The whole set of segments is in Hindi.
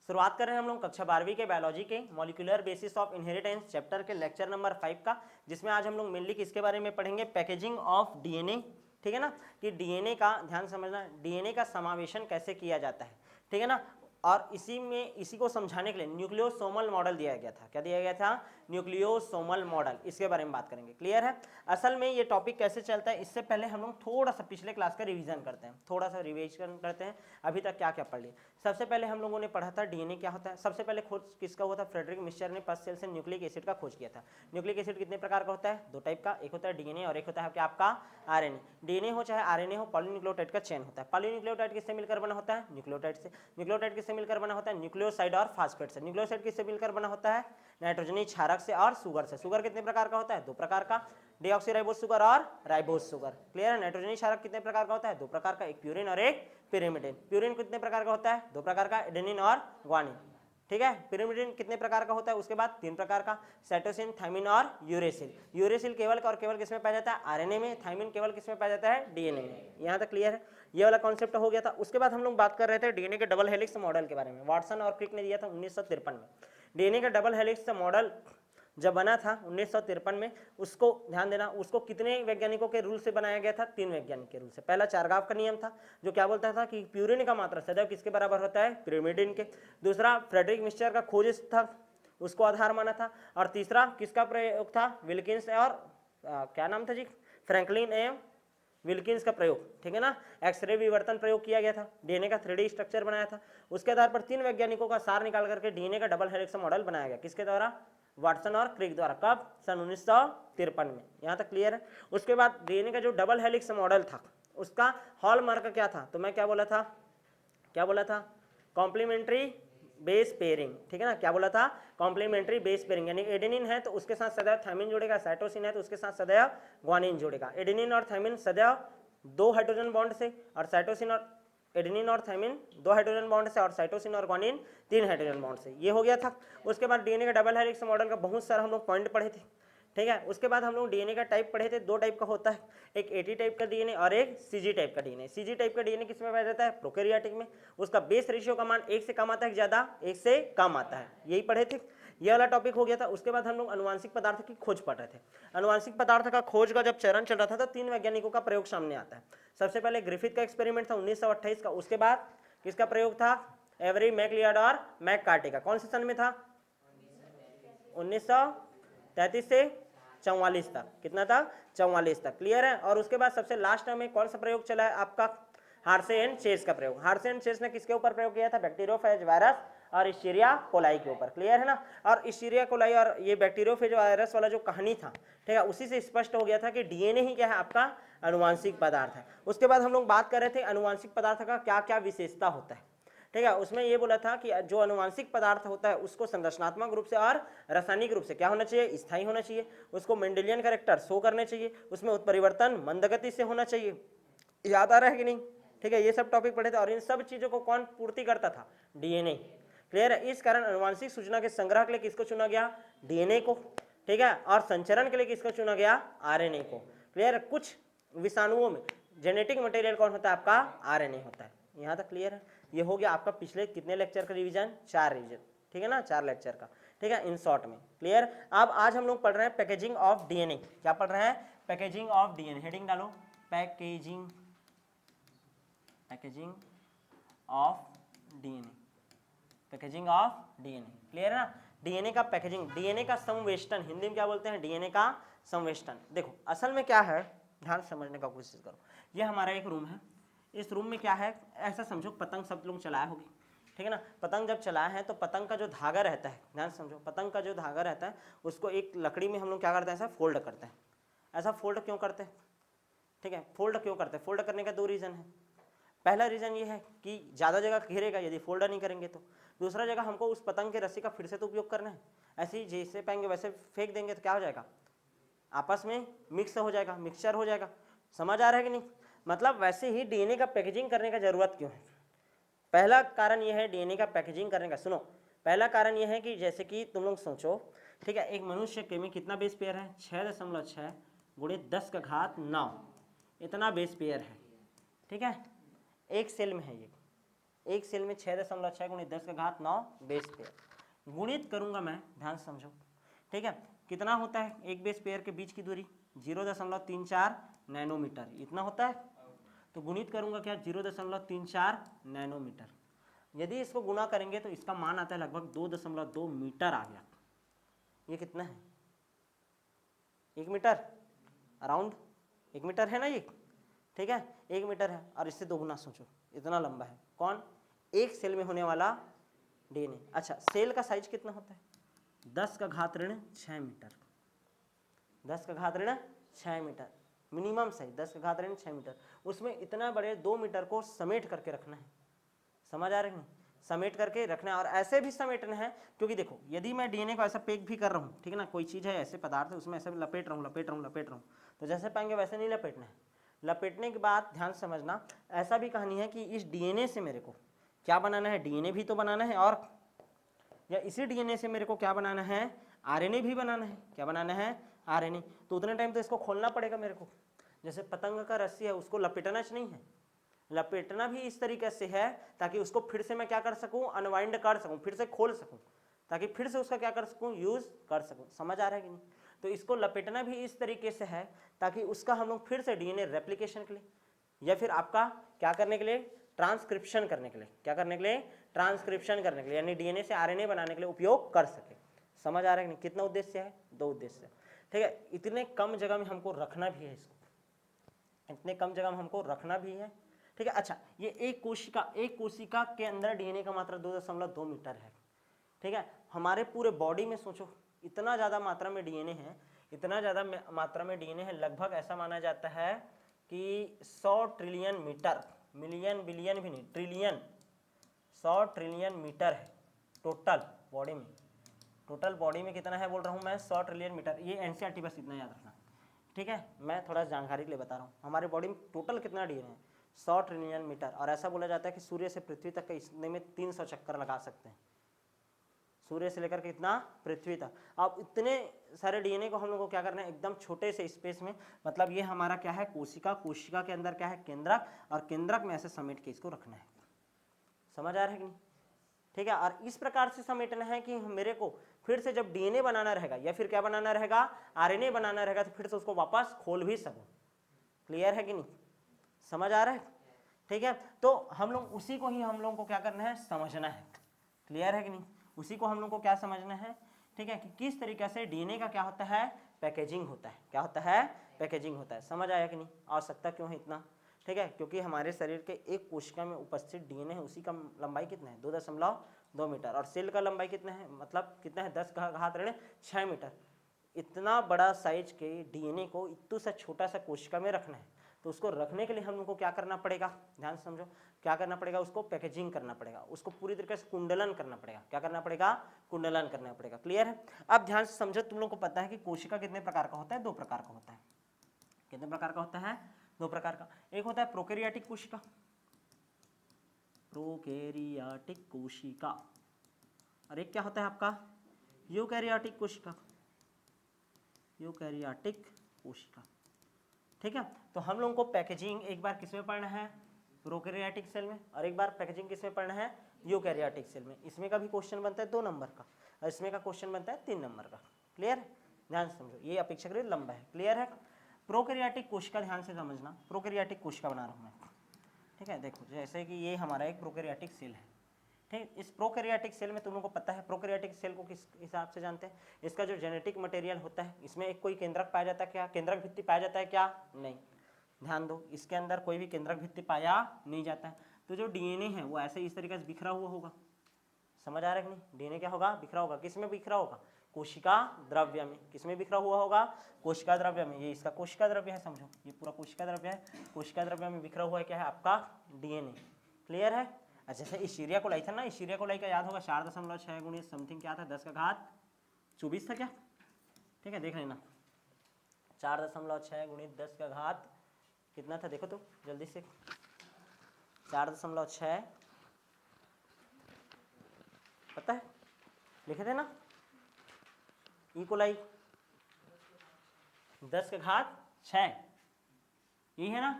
शुरुआत कर रहे हैं हम लोग कक्षा 12वीं के बायोलॉजी के molecular basis of inheritance chapter के लेक्चर नंबर 5 का, जिसमें आज हम लोग मेनली किसके बारे में पढ़ेंगे, पैकेजिंग ऑफ डीएनए। ठीक है ना, कि डीएनए का ध्यान समझना, डीएनए का समावेशन कैसे किया जाता है। ठीक है ना, और इसी को समझाने के लिए न्यूक्लियोसोमल मॉडल दिया गया था। क्या दिया गया था, न्यूक्लियोसोमल मॉडल, इसके बारे में बात करेंगे। क्लियर है। असल में ये टॉपिक कैसे चलता है, इससे पहले हम लोग थोड़ा सा पिछले क्लास का रिवीजन करते हैं, थोड़ा सा रिवीजन करते हैं अभी तक क्या क्या पढ़ लिए। सबसे पहले हम लोगों ने पढ़ा था डीएनए क्या होता है। सबसे पहले खोज किसका हुआ था, फ्रेडरिक मिक्सचर ने फर्स्ट सेल से न्यूक्लिक एसिड का खोज किया था। न्यूक्लिक एसिड कितने प्रकार का होता है, दो टाइप का, एक होता है डीएनए और एक होता है आपका आरएनए। डीएनए हो चाहे आरएनए हो, पॉलीन्यूक्लियोटाइड का चेन होता है। पॉलीन्यूक्लियोटाइड किससे मिलकर बना होता है, न्यूक्लियोटाइड से। न्यूक्लियोटाइड किससे मिलकर बना होता है, न्यूक्लियोसाइड और फास्फेट से। न्यूक्लियोसाइड किससे मिलकर बना होता है, नाइट्रोजनी क्षारक से और शुगर से। शुगर कितने प्रकार का होता है, दो प्रकार का, डीऑक्सीराइबोस शुगर और राइबोस शुगर। क्लियर है। नाइट्रोजनी क्षारक कितने प्रकार का होता है, दो प्रकार का, एक प्यूरिन और एक पिरिमिडिन। प्यूरिन कितने प्रकार का होता है, दो प्रकार का, एडेनिन और ग्वानिन। ठीक है। पिरिमिडिन कितने प्रकार का होता है, उसके बाद तीन प्रकार का, साइटोसिन, थायमिन और यूरेसिल। यूरेसिल केवल और केवल किसमें पाया जाता है, आरएनए में। थायमिन केवल किसमें पाया जाता है, डीएनए में। यहाँ तक क्लियर है, ये वाला कॉन्सेप्ट हो गया था। उसके बाद हम लोग बात कर रहे थे डीएनए के डबल हेलिक्स मॉडल के बारे में। वाटसन और क्रिक ने दिया था 1953 में। डीएनए का डबल हेलिक्स मॉडल जब बना था 1953 में, उसको ध्यान देना, उसको कितने वैज्ञानिकों के रूल से बनाया गया था, तीन वैज्ञानिक के रूल से। पहला चारगाव का नियम था, जो क्या बोलता था कि प्यूरिन का मात्रा सदैव किसके बराबर होता है, पिरिमिडिन के। दूसरा फ्रेडरिक मिक्सचर का खोज था, उसको आधार माना था। और तीसरा किसका प्रयोग था, विल्किंस और क्या नाम था जी, फ्रैंकलिन एवं विल्किंस का प्रयोग। ठीक है ना, एक्सरे विवर्तन प्रयोग किया गया था, डीएनए का 3D स्ट्रक्चर बनाया था। उसके आधार पर तीन वैज्ञानिकों का सार निकाल करके डीएनए का डबल हेलिक्स मॉडल बनाया गया। किसके द्वारा, वाटसन और क्रिक द्वारा। कब, सन 1953 में। यहाँ तक क्लियर है। उसके बाद डीएनए का जो डबल हेलिक्स मॉडल था, उसका हॉलमार्क क्या था, तो मैं क्या बोला था, कॉम्प्लीमेंट्री बेस पेयरिंग। ठीक है ना, क्या बोला था, कॉम्प्लीमेंट्री बेस पेयरिंग। यानी एडेनिन है तो उसके साथ सदैव थायमिन जुड़ेगा, साइटोसिन है तो उसके साथ सदैव ग्वानिन जुड़ेगा। एडेनिन और थायमिन सदैव दो हाइड्रोजन बॉन्ड से, और साइटोसिन और एडेनिन और थायमिन दो हाइड्रोजन बॉन्ड से, और साइटोसिन और ग्वानिन तीन हाइड्रोजन बॉन्ड से। ये हो गया था। उसके बाद डीएनए का डबल हेलिक्स मॉडल का बहुत सारा हम लोग पॉइंट पढ़े थे। ठीक है। उसके बाद हम लोग डीएनए का टाइप पढ़े थे, दो टाइप का होता है, एक एटी टाइप का डीएनए और एक सीजी टाइप का डीएनए। सीजी टाइप का डीएनए किसमें पाया जाता है, प्रोकैरियोटिक में। उसका बेस रेशियो का मान एक से कम आता है, ज्यादा एक से कम आता है, यही पढ़े थे। ये वाला टॉपिक हो गया था। उसके बाद हम लोग अनुवांशिक पदार्थ की खोज पढ़ रहे थे। अनुवांशिक पदार्थ का खोज का जब चरण चल रहा था तो तीन वैज्ञानिकों का प्रयोग सामने आता है। सबसे पहले ग्रिफिथ का एक्सपेरिमेंट था 1928 का। उसके बाद किसका प्रयोग था, एवरी मैकलियार्ड और मैककार्टी का। कौन से सन में था, 1933 से 44 तक। कितना था, 44 तक। क्लियर है। और उसके बाद सबसे लास्ट में कौन सा प्रयोग चला है आपका, हार्से एंड चेस का प्रयोग। हार्से एंड चेस ने किसके ऊपर प्रयोग किया था, बैक्टीरियोफेज वायरस और इस्चीरिया कोलाई के ऊपर। क्लियर है ना। और इस्चीरिया कोलाई और ये बैक्टीरियोफेज वायरस वाला जो कहानी था, ठीक है, उसी से स्पष्ट हो गया था कि डीएनए ही क्या है, आपका अनुवांशिक पदार्थ है। उसके बाद हम लोग बात कर रहे थे अनुवांशिक पदार्थ का क्या क्या विशेषता होता है। ठीक है, उसमें ये बोला था कि जो अनुवांशिक पदार्थ होता है उसको संरचनात्मक रूप से और रासायनिक रूप से क्या होना चाहिए, स्थायी होना चाहिए। उसको मेंडेलियन कैरेक्टर शो करने चाहिए। उसमें उत्परिवर्तन मंदगति से होना चाहिए। याद आ रहा है कि नहीं। ठीक है, ये सब टॉपिक पढ़े थे। और इन सब चीजों को कौन पूर्ति करता था, डीएनए। क्लियर है। इस कारण अनुवांशिक सूचना के संग्रह के लिए किसको चुना गया, डीएनए को। ठीक है, और संचरण के लिए किसको चुना गया, आरएनए को। क्लियर है। कुछ विषाणुओं में जेनेटिक मटेरियल कौन होता है, आपका आरएनए होता है। यहाँ तक क्लियर है। ये हो गया आपका पिछले कितने लेक्चर का रिवीजन, 4 रिवीजन। ठीक है ना, 4 लेक्चर का। ठीक है, इन शॉर्ट में। क्लियर। अब आज हम लोग पढ़ रहे हैं पैकेजिंग ऑफ डीएनए। क्या पढ़ रहे हैं, पैकेजिंग ऑफ डीएनए। हेडिंग डालो, packaging of DNA. Packaging of DNA. Clear है ना। डीएनए का पैकेजिंग, डीएनए का संवेष्टन, हिंदी में क्या बोलते हैं, डीएनए का संवेष्टन। देखो असल में क्या है, ध्यान समझने का कोशिश करो। ये हमारा एक रूम है। इस रूम में क्या है, ऐसा समझो पतंग सब लोग चलाए होगी। ठीक है ना। पतंग जब चलाए हैं तो पतंग का जो धागा रहता है, ध्यान समझो, पतंग का जो धागा रहता है उसको एक लकड़ी में हम लोग क्या करते हैं, ऐसा फोल्ड करते हैं। ऐसा फोल्ड क्यों करते हैं, ठीक है, फोल्ड क्यों करते हैं, फोल्ड करने का 2 रीज़न है। पहला रीज़न ये है कि ज़्यादा जगह घेरेगा यदि फोल्ड नहीं करेंगे तो। दूसरा जगह हमको उस पतंग के रस्सी का फिर से तो उपयोग करना है। ऐसे ही जैसे पाएंगे वैसे फेंक देंगे तो क्या हो जाएगा, आपस में मिक्स हो जाएगा, मिक्सचर हो जाएगा। समझ आ रहा है कि नहीं। मतलब वैसे ही डीएनए का पैकेजिंग करने का जरूरत क्यों है। पहला कारण यह है डीएनए का पैकेजिंग करने का, सुनो, पहला कारण यह है कि जैसे कि तुम लोग सोचो, ठीक है, एक मनुष्य के में कितना बेस पेयर है, 6.6 गुणे 10 का घात 9, इतना बेस पेयर है। ठीक है, एक सेल में है ये, एक सेल में 6.6 गुणित 10 का घात 9 बेस पेयर, गुणित करूंगा मैं, ध्यान से समझो, ठीक है। कितना होता है एक बेस पेयर के बीच की दूरी? 0.34 नैनोमीटर, इतना होता है। तो गुणित करूंगा क्या? 0.34 नैनोमीटर। यदि इसको गुणा करेंगे तो इसका मान आता है लगभग 2.2 मीटर आ गया। ये कितना है? 1 मीटर, अराउंड 1 मीटर है ना ये, ठीक है, 1 मीटर है। और इससे 2 गुना सोचो, इतना लंबा है। कौन? एक सेल में होने वाला डीएनए। अच्छा, सेल का साइज कितना होता है? 10 का घात ऋण 6 मीटर, 10 का घात ऋण 6 मीटर मिनिमम साइज, 10 का घात ऋण 6 मीटर। उसमें इतना बड़े 2 मीटर को समेट करके रखना है, समझ आ रही है? समेट करके रखना है। और ऐसे भी समेटना है, क्योंकि देखो यदि मैं डीएनए को ऐसा पैक भी कर रहा हूँ, ठीक है ना, कोई चीज़ है ऐसे पदार्थ है उसमें ऐसे लपेट रहा हूँ, तो जैसे पाएंगे वैसे नहीं लपेटना है। लपेटने के बाद ध्यान समझना, ऐसा भी कहानी है कि इस डीएनए से मेरे को क्या बनाना है? डीएनए भी तो बनाना है, और या इसी डीएनए से मेरे को क्या बनाना है? आरएनए भी बनाना है। क्या बनाना है? आरएनए। तो उतने टाइम तो इसको खोलना पड़ेगा मेरे को। जैसे पतंग का रस्सी है, उसको लपेटना नहीं है, लपेटना भी इस तरीके से है ताकि उसको फिर से मैं क्या कर सकूं? अनवाइंड कर सकूं, फिर से खोल सकूं, ताकि फिर से उसका क्या कर सकूं? यूज कर सकूं। समझ आ रहा है कि नहीं? तो इसको लपेटना भी इस तरीके से है ताकि उसका हम लोग फिर से डीएनए रेप्लिकेशन के लिए या फिर आपका क्या करने के लिए? ट्रांसक्रिप्शन करने के लिए। क्या करने के लिए? ट्रांसक्रिप्शन करने के लिए, यानी डीएनए से आरएनए बनाने के लिए उपयोग कर सके। समझ आ रहा है कि नहीं? कितना उद्देश्य है? 2 उद्देश्य, ठीक है। इतने कम जगह में हमको रखना भी है इसको, इतने कम जगह में हमको रखना भी है, ठीक है। अच्छा, ये एक कोशिका के अंदर डीएनए का मात्रा 2.2 मीटर है, ठीक है। हमारे पूरे बॉडी में सोचो, इतना ज़्यादा मात्रा में डीएनए है, इतना ज़्यादा मात्रा में डीएनए है, लगभग ऐसा माना जाता है कि 100 ट्रिलियन मीटर, मिलियन बिलियन भी नहीं, ट्रिलियन, 100 ट्रिलियन मीटर है टोटल बॉडी में। टोटल बॉडी में कितना है बोल रहा हूँ मैं? 100 ट्रिलियन मीटर। ये एनसीईआरटी बस इतना याद रखना, ठीक है। मैं थोड़ा जानकारी के लिए बता रहा हूँ, हमारे बॉडी में टोटल कितना डीएनए है? 100 ट्रिलियन मीटर। और ऐसा बोला जाता है कि सूर्य से पृथ्वी तक इसने में 300 चक्कर लगा सकते हैं, सूर्य से लेकर के इतना पृथ्वी तक। अब इतने सारे डीएनए को हम लोग को क्या करना है? एकदम छोटे से स्पेस में, मतलब ये हमारा क्या है? कोशिका, कोशिका के अंदर क्या है? केंद्रक, और केंद्रक में ऐसे समेट के इसको रखना है। समझ आ रहा है कि नहीं? ठीक है। और इस प्रकार से समेटना है कि मेरे को फिर से जब डीएनए बनाना रहेगा या फिर क्या बनाना रहेगा? आरएनए बनाना रहेगा, तो फिर से उसको वापस खोल भी सकूं। क्लियर है कि नहीं? समझ आ रहा है? ठीक है। तो हम लोग उसी को ही हम लोगों को क्या करना है? समझना है। क्लियर है कि नहीं? उसी को हम लोग को क्या समझना है, ठीक है, कि किस तरीके से डीएनए का क्या होता है? पैकेजिंग होता है। क्या होता है? पैकेजिंग होता है। समझ आया कि नहीं? आवश्यकता क्यों है इतना? ठीक है, क्योंकि हमारे शरीर के एक कोशिका में उपस्थित डीएनए है, उसी का लंबाई कितना है? 2.2 मीटर। और सेल का लंबाई कितना है? मतलब कितना है? 10 का घात ऋण 6 मीटर। इतना बड़ा साइज के डीएनए को इतना सा छोटा सा कोशिका में रखना है, तो उसको रखने के लिए हम लोग को क्या करना पड़ेगा? ध्यान से समझो, क्या करना पड़ेगा? उसको पैकेजिंग करना पड़ेगा, उसको पूरी तरीके से कुंडलन करना पड़ेगा। क्या करना पड़ेगा? कुंडलन करना पड़ेगा। क्लियर है? अब ध्यान से समझो, तुम लोग को पता है कि कोशिका कितने प्रकार का होता है? 2 प्रकार का होता है। कितने प्रकार का होता है? 2 प्रकार का। एक होता है प्रोकैरियोटिक कोशिका, प्रोकैरियोटिक कोशिका, और एक क्या होता है आपका? यूकैरियोटिक कोशिका, यूकैरियोटिक कोशिका। ठीक है। तो हम लोगों को पैकेजिंग एक बार किसमें पढ़ना है? प्रोकैरियोटिक सेल में, और एक बार पैकेजिंग किसमें पढ़ना है? यूकैरियोटिक सेल में। इसमें का भी क्वेश्चन बनता है 2 नंबर का, और इसमें का क्वेश्चन बनता है 3 नंबर का। क्लियर है? ध्यान से समझो, ये अपेक्षाकृत लंबा है। क्लियर है? प्रोकैरियोटिक कोशिका ध्यान से समझना, प्रोकैरियोटिक कोशिका बना रहा हूँ मैं, ठीक है। देखो, जैसे कि ये हमारा एक प्रोकैरियोटिक सेल है, ठीक। इस प्रोकैरियोटिक सेल में तुम लोगों को पता है प्रोकैरियोटिक सेल को किस हिसाब से जानते हैं? इसका जो जेनेटिक मटेरियल होता है, इसमें एक कोई केंद्रक पाया जाता है क्या? केंद्रक भित्ति पाया जाता है क्या? नहीं। ध्यान दो, इसके अंदर कोई भी केंद्रक भित्ति पाया नहीं जाता है। तो जो डीएनए है वो ऐसे इस तरीके से बिखरा हुआ होगा। समझ आ रहा है कि नहीं? डीएनए क्या होगा? बिखरा होगा। किस में बिखरा होगा? कोशिका द्रव्य में। किस में बिखरा हुआ होगा? कोशिका द्रव्य में। ये इसका कोशिका द्रव्य है, समझो, ये पूरा कोशिका द्रव्य है। कोशिका द्रव्य में बिखरा हुआ है क्या है? आपका डीएनए। क्लियर है? अच्छा, जैसे इशीरिया कोलाई था ना, इशीरिया कोलाई का याद होगा 4.6 गुणित समथिंग क्या था? 10 का घात 24 था क्या? ठीक है, देख लेना। 4.6 गुणित 10 का घात कितना था? देखो तो जल्दी से। 4.6 पता है? लिखे थे ना? ई कोलाई 10 का घात 6, यही है ना?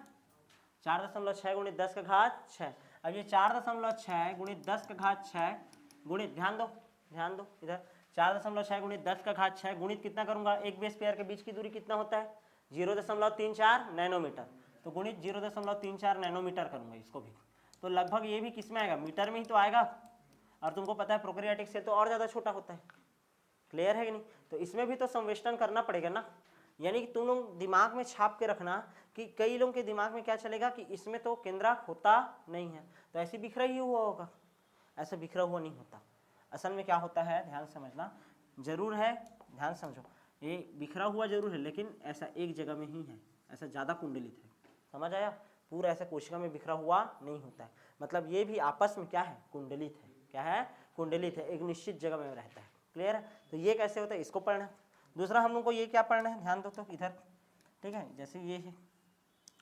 4.6 गुणित 10 का घात 6। अब ये 4.6 गुणित 10 का घात 6 गुणित, ध्यान दो इधर, 4.6 गुणित 10 का घात 6 गुणित कितना करूंगा, एक बेस पेयर के बीच की दूरी कितना होता है 0.34 नैनोमीटर, तो गुणित 0.34 नैनोमीटर करूंगा इसको भी, तो लगभग ये भी किस में आएगा, मीटर में ही तो आएगा, और तुमको पता है प्रोकैरियोटिक से तो और ज़्यादा छोटा होता है। क्लियर है कि नहीं? तो इसमें भी तो संवेष्टन करना पड़ेगा ना, यानी कि तुम लोग दिमाग में छाप के रखना कि कई लोगों के दिमाग में क्या चलेगा कि इसमें तो केंद्रक होता नहीं है, तो ऐसे बिखरा ही हुआ होगा, ऐसे बिखरा हुआ नहीं होता। असल में क्या होता है, ध्यान समझना जरूर है, ध्यान समझो, ये बिखरा हुआ जरूर है लेकिन ऐसा एक जगह में ही है, ऐसा ज़्यादा कुंडलित है, समझ आया? पूरा ऐसा कोशिका में बिखरा हुआ नहीं होता है, मतलब ये भी आपस में क्या है, कुंडलित है। क्या है? कुंडलित है, एक निश्चित जगह में रहता है। क्लियर है? तो ये कैसे होता है, इसको पढ़ना है। दूसरा हम लोग को ये क्या पढ़ना है, ध्यान दो तो इधर, ठीक है, जैसे ये है,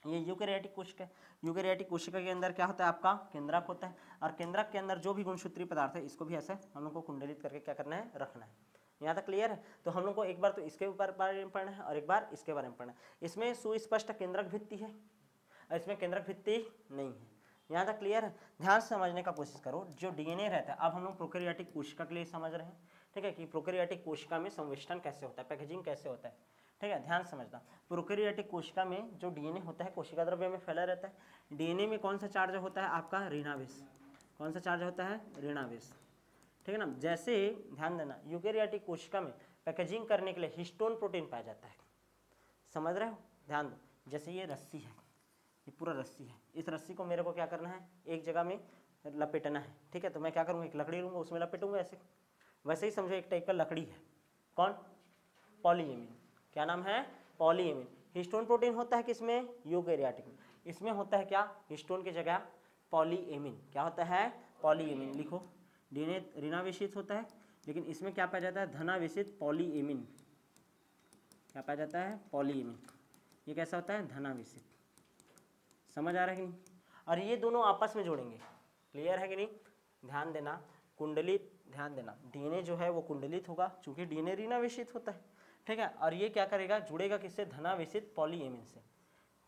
ये यूकेरियोटिक कोशिका है। यूकेरियोटिक कोशिका के अंदर क्या होता है, आपका केंद्रक होता है, और केंद्रक के अंदर जो भी गुणसूत्री पदार्थ है इसको भी ऐसे हम लोग को कुंडलित करके क्या करना है, रखना है। यहाँ तक क्लियर है? तो हम लोग को एक बार तो इसके ऊपर बारे में पढ़ना है और एक बार इसके बारे में पढ़ना है। इसमें सुस्पष्ट केंद्रक भित्ति है और इसमें केंद्रक भित्ति नहीं है। यहाँ तक क्लियर है? ध्यान से समझने का कोशिश करो। जो डीएनए रहता है, अब हम लोग प्रोकैरियोटिक कोशिका के लिए समझ रहे हैं, ठीक है, कि प्रोकैरियोटिक कोशिका में संवेष्टन कैसे होता है, पैकेजिंग कैसे होता है, ठीक है, ध्यान समझना। प्रोकैरियोटिक कोशिका में जो डीएनए होता है कोशिका द्रव्य में फैला रहता है। डीएनए में कौन सा चार्ज होता है, आपका ऋणावेश। कौन सा चार्ज होता है, ऋणावेश, ठीक है ना। जैसे ध्यान देना, यूकेरियोटिक कोशिका में पैकेजिंग करने के लिए हिस्टोन प्रोटीन पाया जाता है, समझ रहे हो, ध्यान दो। जैसे ये रस्सी है, ये पूरा रस्सी है, इस रस्सी को मेरे को क्या करना है, एक जगह में लपेटना है, ठीक है, तो मैं क्या करूँगा, एक लकड़ी लूँगा, उसमें लपेटूंगा ऐसे। वैसे ही समझो एक टाइप का लकड़ी है, कौन, पॉलीएमिन। क्या नाम है, पॉलीएमिन। हिस्टोन प्रोटीन होता है किसमें, यूकेरियोटिक में। इसमें होता है क्या, हिस्टोन की जगह पॉलीएमिन। क्या होता है, पॉलीएमिन। लिखो, डीएनए ऋणावेशित होता है, लेकिन इसमें क्या पाया जाता है, धनावेशित पॉलीएमिन। क्या पाया जाता है, पॉलीएमिन। ये कैसा होता है, धनावेशित। समझ आ रहा है कि नहीं? और ये दोनों आपस में जोड़ेंगे। क्लियर है कि नहीं? ध्यान देना, कुंडलित, ध्यान देना, डीएनए जो है वो कुंडलित होगा, चूंकि डीएनए ऋणावेशित होता है, ठीक है, और ये क्या करेगा, जुड़ेगा किससे, धनावेशित पॉलीएमिन से।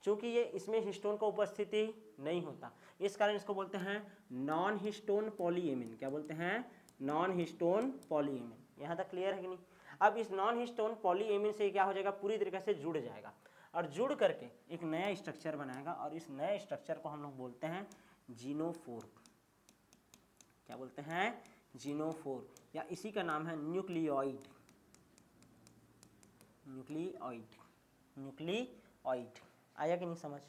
चूंकि ये इसमें हिस्टोन का उपस्थिति नहीं होता, इस कारण इसको बोलते हैं नॉन हिस्टोन पॉलीएमिन। क्या बोलते हैं, नॉन हिस्टोन पॉलीएमिन। यहाँ तक क्लियर है कि नहीं? अब इस नॉन हिस्टोन पॉलीएमिन से क्या हो जाएगा, पूरी तरीके से जुड़ जाएगा, और जुड़ करके एक नया स्ट्रक्चर बनाएगा, और इस नए स्ट्रक्चर को हम लोग बोलते हैं जीनोफोर। क्या बोलते हैं, जीनोफोर, या इसी का नाम है न्यूक्लियोइड। Nucleoid, nucleoid. आया कि नहीं समझ?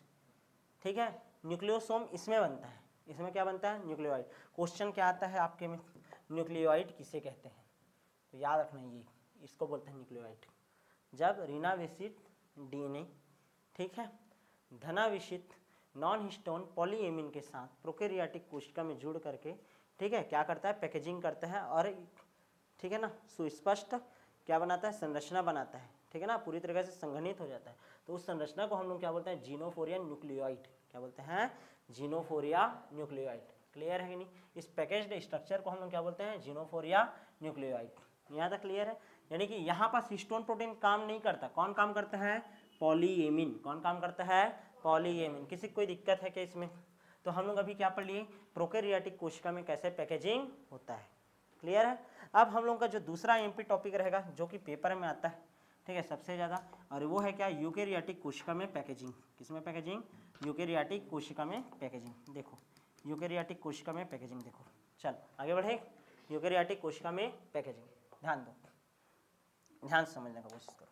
ठीक है, न्यूक्लियोसोम इसमें बनता है, इसमें क्या बनता है, न्यूक्लियोइड। क्वेश्चन क्या आता है आपके में, न्यूक्लियोइड किसे कहते हैं, तो याद रखना ये, इसको बोलते हैं न्यूक्लियोइड। जब ऋणावेशित डीएनए, ठीक है, धनावेशित नॉन हिस्टोन पॉलीएमिन के साथ प्रोकैरियोटिक कोशिका में जुड़ करके, ठीक है, क्या करता है, पैकेजिंग करता है, और ठीक है ना, सुस्पष्ट क्या बनाता है, संरचना बनाता है, ठीक है ना, पूरी तरह से संघनित हो जाता है। तो उस संरचना को हम लोग क्या बोलते हैं, जीनोफोरिया न्यूक्लियोइड। क्या बोलते हैं, जीनोफोरिया न्यूक्लियोइड। क्लियर है कि नहीं? इस पैकेज्ड स्ट्रक्चर को हम लोग क्या बोलते हैं, जीनोफोरिया न्यूक्लियोइड। यहाँ तक क्लियर है? यानी कि यहाँ पर हिस्टोन प्रोटीन काम नहीं करता, कौन काम करता है, पॉलीएमिन। कौन काम करता है, पॉलीएमिन। किसी कोई दिक्कत है क्या इसमें? तो हम लोग अभी क्या पढ़ लिए, प्रोकैरियोटिक कोशिका में कैसे पैकेजिंग होता है। क्लियर है? अब हम लोग का जो दूसरा एमपी टॉपिक रहेगा, जो कि पेपर में आता है, ठीक है, सबसे ज़्यादा, और वो है क्या, यूकेरियोटिक कोशिका में पैकेजिंग। किसमें पैकेजिंग, यूकेरियोटिक कोशिका में पैकेजिंग। देखो, यूकेरियोटिक कोशिका में पैकेजिंग, देखो, चल आगे बढ़े। यूकेरियोटिक कोशिका में पैकेजिंग, ध्यान दो, ध्यान से समझने का कोशिश करो,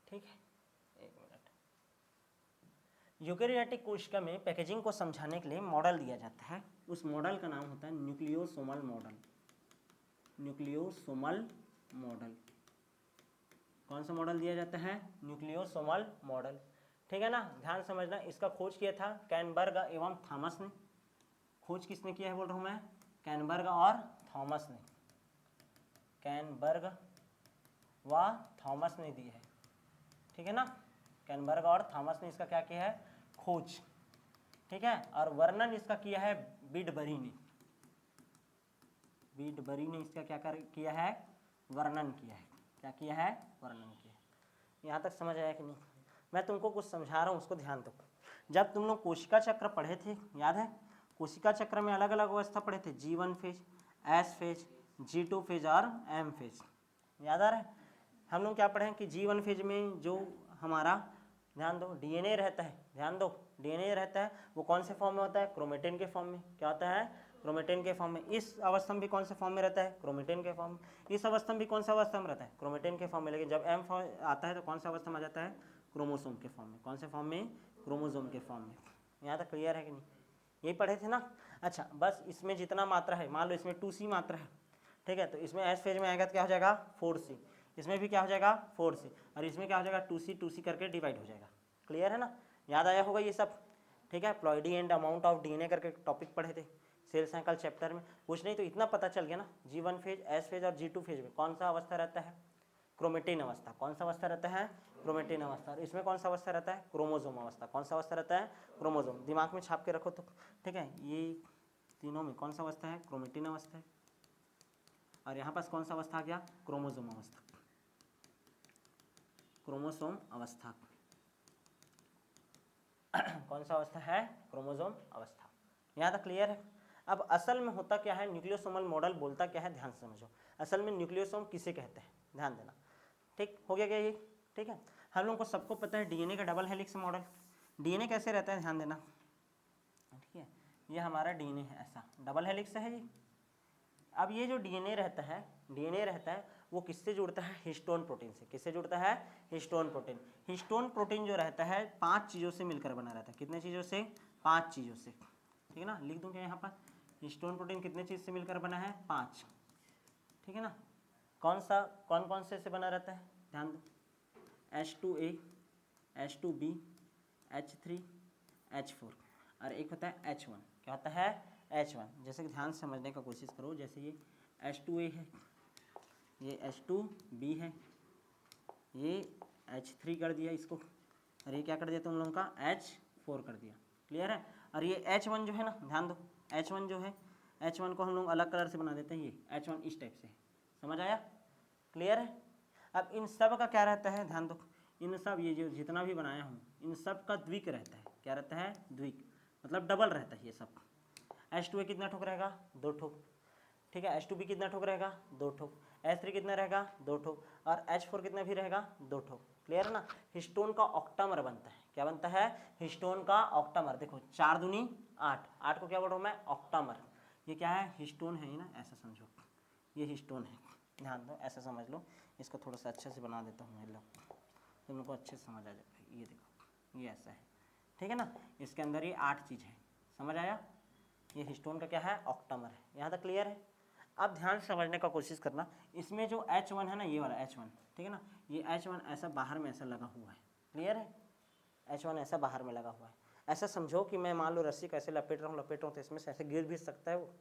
ठीक है, एक मिनट। यूकेरियोटिक कोशिका में पैकेजिंग को समझाने के लिए मॉडल दिया जाता है, उस मॉडल का नाम होता है न्यूक्लियोसोमल मॉडल। न्यूक्लियोसोमल मॉडल। कौन सा मॉडल दिया जाता है, न्यूक्लियोसोमल मॉडल, ठीक है ना। ध्यान समझना, इसका खोज किया था कैनबर्ग एवं थॉमस ने। खोज किसने किया है बोल रहा हूँ मैं, कैनबर्ग और थॉमस ने। कैनबर्ग व थॉमस ने दी है, ठीक है ना। कैनबर्ग और थॉमस ने इसका क्या किया है, खोज, ठीक है, और वर्णन इसका किया है बीडबरी ने। बीडबरी ने इसका क्या किया है, वर्णन किया है। क्या किया है, वर्णन किया है। यहाँ तक समझ आया कि नहीं? मैं तुमको कुछ समझा रहा हूँ, उसको ध्यान दो। जब तुम लोग कोशिका चक्र पढ़े थे, याद है, कोशिका चक्र में अलग अलग अवस्था पढ़े थे, G1 phase, S phase, G2 phase और M फेज। याद आ रहा है? हम लोग क्या पढ़े हैं कि G1 फेज में जो हमारा, ध्यान दो, डीएनए रहता है, ध्यान दो, डीएनए रहता है, वो कौन से फॉर्म में होता है? क्रोमेटिन के फॉर्म में। क्या होता है? क्रोमेटिन के फॉर्म में। इस अवस्था में भी कौन से फॉर्म में रहता है? क्रोमेटिन के फॉर्म में। इस अवस्था में भी कौन सा अवस्था में रहता है? क्रोमेटिन के फॉर्म में। लेकिन जब एम आता है तो कौन सा अवस्था में आ जाता है? क्रोमोसोम के फॉर्म में। कौन से फॉर्म में? क्रोमोसोम के फॉर्म में। यहाँ तक क्लियर है कि नहीं? यही पढ़े थे ना? अच्छा, बस इसमें जितना मात्रा है, मान लो इसमें 2C मात्रा है, ठीक है, तो इसमें एस फेज में आएगा तो क्या हो जाएगा? 4C। इसमें भी क्या हो जाएगा? 4C। और इसमें क्या हो जाएगा? 2C करके डिवाइड हो जाएगा। क्लियर है ना? याद आया होगा ये सब, ठीक है। Ploidy and amount of DNA करके टॉपिक पढ़े थे सेल साइकिल चैप्टर में। कुछ नहीं तो इतना पता चल गया ना, G1 फेज, S फेज और G2 फेज में कौन सा अवस्था रहता है? क्रोमेटिन अवस्था। कौन सा अवस्था रहता है? क्रोमेटिन अवस्था। और इसमें कौन सा अवस्था रहता है? क्रोमोसोम अवस्था। कौन सा अवस्था रहता है? क्रोमोसोम। दिमाग में छाप के रखो तो, ठीक है। ये तीनों में कौन सा अवस्था है? क्रोमेटिन अवस्था है। और यहाँ पास कौन सा अवस्था आ गया? क्रोमोसोम अवस्था। क्रोमोसोम अवस्था कौन सा अवस्था है? क्रोमोसोम अवस्था। यहाँ तक क्लियर है? अब असल में होता क्या है? न्यूक्लियोसोमल मॉडल बोलता क्या है? ध्यान से समझो। असल में न्यूक्लियोसोम किसे कहते हैं? ध्यान देना। ठीक हो गया क्या ये? ठीक है। हम लोग को सबको पता है डीएनए का डबल हेलिक्स मॉडल। डीएनए कैसे रहता है? ध्यान देना, ठीक है। ये हमारा डीएनए है, ऐसा डबल हेलिक्स है ये। अब ये जो डीएनए रहता है वो किससे जुड़ता है? हिस्टोन प्रोटीन से। किससे जुड़ता है? Histone protein. हिस्टोन प्रोटीन जो रहता है 5 चीज़ों से मिलकर बना रहता है। कितने चीज़ों से? 5 चीज़ों से, ठीक है ना। लिख दूँ क्या यहाँ पर? हिस्टोन प्रोटीन कितने चीज़ से मिलकर बना है? 5, ठीक है ना। कौन कौन से बना रहता है? ध्यान दो, H2A, H2B, H3, H4 और एक होता है H1। क्या होता है? H1। जैसे कि ध्यान से समझने का कोशिश करो। जैसे ये H2A है, ये H2B है, ये H3 कर दिया इसको, और ये क्या कर दिया तुम लोगों का? H4 कर दिया। क्लियर है? और ये H1 जो है ना, ध्यान दो, H1 जो है, H1 को हम लोग अलग कलर से बना देते हैं। ये H1 इस टाइप से, समझ आया? क्लियर है? अब इन सब का क्या रहता है? ध्यान दो, इन सब ये जो जितना भी बनाया हूँ इन सब का द्विक रहता है। क्या रहता है? द्विक, मतलब डबल रहता है ये सब। H2A कितना ठोक रहेगा? 2 ठोक, ठीक है। H2B कितना ठोक रहेगा? 2 ठोक। H3 कितना रहेगा? 2 ठोक। और H4 कितना भी रहेगा? 2 ठोक। क्लियर है ना? हिस्टोन का ऑक्टामर बनता है। क्या बनता है? हिस्टोन का ऑक्टामर। देखो 4 दूनी 8, 8 को क्या बोल रहा हूँ मैं? ऑक्टामर। ये क्या है? हिस्टोन है ना, ऐसा समझो, ये हिस्टोन है। ध्यान दो, ऐसा समझ लो। इसको थोड़ा सा अच्छे से बना देता हूँ मैं, लो तुम लोग को अच्छे से समझ आ जाएगा। ये देखो, ये ऐसा है, ठीक है ना। इसके अंदर ये 8 चीज़ है, समझ आया? ये हिस्टोन का क्या है? ऑक्टामर है। यहाँ तक क्लियर है? अब ध्यान से समझने का कोशिश करना। इसमें जो H1 है ना, ये वाला H1, ठीक है ना, ये H1 ऐसा बाहर में ऐसा लगा हुआ है। क्लियर है? H1 ऐसा बाहर में लगा हुआ है। ऐसा समझो कि मैं मान लो रस्सी कैसे लपेट रहा हूँ तो इसमें से ऐसे गिर भी सकता है वो।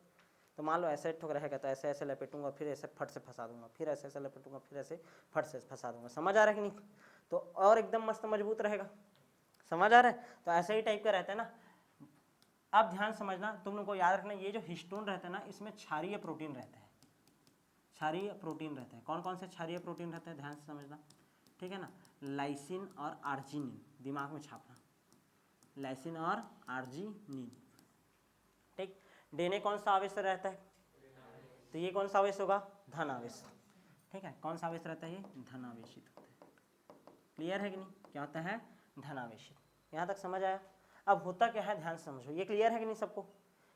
तो मान लो ऐसे ठोक रहेगा तो ऐसे ऐसे लपेटूंगा, फिर ऐसे फट से फंसा दूंगा, फिर ऐसे ऐसे लपेटूंगा, फिर ऐसे फट से फंसा दूंगा। समझ आ रहा है कि नहीं? तो और एकदम मस्त मजबूत रहेगा। समझ आ रहा है? तो ऐसे ही टाइप का रहता है ना। अब ध्यान समझना, तुम लोग को याद रखना, ये जो हिस्टोन रहता है ना, इसमें क्षारीय प्रोटीन रहता है। क्षारीय प्रोटीन रहता है। कौन कौन से क्षारीय प्रोटीन रहते हैं? ध्यान से समझना, ठीक है ना। लाइसिन और आर्जिनिन, दिमाग में छापना, लाइसिन और आर्जिनिन, ठीक। डीएनए कौन सा आवेश रहता है? तो ये कौन सा आवेश होगा? धन आवेश, ठीक है। कौन सा आवेश रहता है? ये धन आवेशित होता है। क्लियर है कि नहीं? क्या होता है? धन आवेशित। यहाँ तक समझ आया? अब होता क्या है? ध्यान से समझो। ये क्लियर है कि नहीं सबको?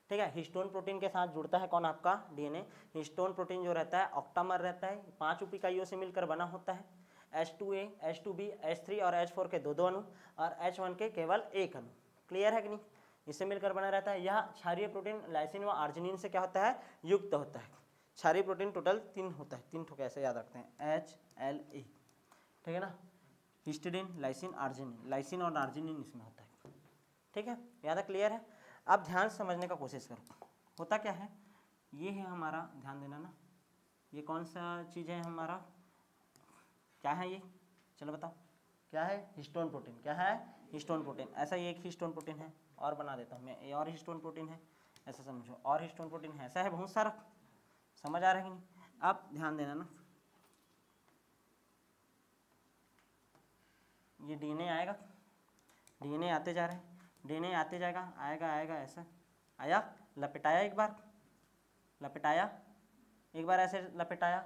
ठीक है। हिस्टोन प्रोटीन के साथ जुड़ता है कौन? आपका डीएनए। हिस्टोन प्रोटीन जो रहता है ऑक्टामर रहता है, 5 उप इकाइयों से मिलकर बना होता है। H2A, H2B, H3 और H4 के 2 अणु और H1 के केवल 1 अणु। क्लियर है कि नहीं? इससे मिलकर बना रहता है। यह क्षारीय प्रोटीन लाइसिन व आर्जिनिन से क्या होता है? युक्त होता है। क्षारीय प्रोटीन टोटल 3 होता है, 3 ठोक ऐसे याद रखते हैं, HLA, ठीक है ना। हिस्टिडीन, लाइसिन, आर्जिनिन, लाइसिन और आर्जिनिन इसमें होता है, ठीक है। यहाँ तक क्लियर है? अब ध्यान से समझने का कोशिश करो। होता क्या है? ये है हमारा, ध्यान देना ना, ये कौन सा चीज़ है हमारा? क्या है ये? चलो बताओ क्या है? Histone protein. क्या है? Histone protein. ऐसा ही एक हिस्टोन प्रोटीन है, और बना देता हूँ मैं, ये और हिस्टोन प्रोटीन है, ऐसा समझो, और हिस्टोन प्रोटीन है, ऐसा है बहुत सारा। समझ आ रहा है कि नहीं? अब ध्यान देना ना, ये डीएनए आएगा, डीएनए आते जा रहे हैं, डीएनए आते जाएगा, आएगा आएगा ऐसा, आया, लपेटाया एक बार, लपेटाया एक बार, ऐसे लपेटाया,